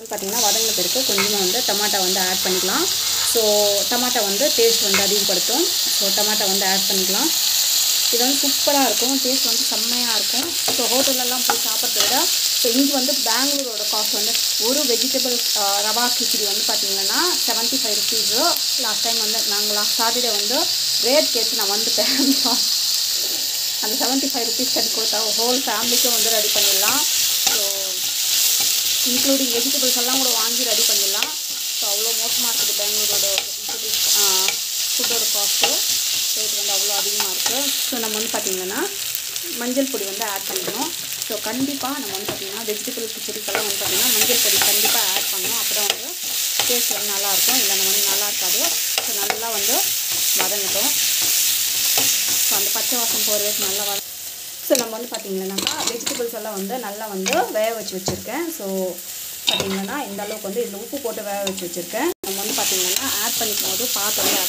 பார்த்திங்கன்னா வதங்கின பிறகு கொஞ்சமாக வந்து டமாட்டா வந்து ஆட் பண்ணிக்கலாம். ஸோ டமாட்டா வந்து டேஸ்ட் வந்து அதிகப்படுத்தும். ஸோ டமாட்டா வந்து ஆட் பண்ணிக்கலாம். இது வந்து சூப்பராக இருக்கும், டேஸ்ட் வந்து செம்மையாக இருக்கும். ஸோ ஹோட்டல்லலாம் போய் சாப்பிட்றத விட ஸோ இங்கே வந்து பெங்களூரோட காஸ்ட் வந்து ஒரு வெஜிடபிள் ரவா கிச்சடி வந்து பார்த்திங்கன்னா 75 ருபீஸு. லாஸ்ட் டைம் வந்து நாங்கள் லாஸ்ட் சாட்டர்டே வந்து ரேட் கேட்டு நான் வந்துட்டேன். அந்த 75 ருபீஸ் கட்டி கொடுத்தா ஹோல் ஃபேமிலிக்கும் வந்து ரெடி பண்ணிடலாம். ஸோ இன்க்ளூடிங் வெஜிடபிள்ஸ் எல்லாம் கூட வாங்கி ரெடி பண்ணிடலாம். ஸோ அவ்வளோ மோசமாக இருக்குது பெங்களூரோட ஃபுட்டோட காஸ்ட்டு. ரேட் வந்து அவ்வளோ அதிகமாக இருக்குது. ஸோ நம்ம வந்து பார்த்திங்கன்னா மஞ்சள் பொடி வந்து ஆட் பண்ணிக்கணும். ஸோ கண்டிப்பாக நம்ம வந்து பார்த்திங்கன்னா வெஜிடபிள் கிச்சடிக்கெல்லாம் வந்து பார்த்திங்கன்னா மஞ்சள் பொடி கண்டிப்பாக ஆட் பண்ணணும். அப்போ தான் வந்து டேஸ்ட் வந்து நல்லாயிருக்கும், இல்லைன்னா வந்து நல்லா இருக்காது. ஸோ நல்லா வந்து வதங்கட்டும். ஸோ அந்த பச்சை வாசம் போகிற வரைக்கும் நல்லா ஸோ நம்ம வந்து பார்த்திங்கன்னாக்கா வெஜிடபிள்ஸ் எல்லாம் வந்து நல்லா வந்து வேக வச்சு வச்சுருக்கேன். ஸோ பார்த்திங்கன்னா இந்த அளவுக்கு வந்து இதில் உப்பு போட்டு வேக வச்சு வச்சுருக்கேன். நம்ம வந்து பார்த்திங்கன்னா ஆட் பண்ணிக்கும் போது பார்த்து வந்து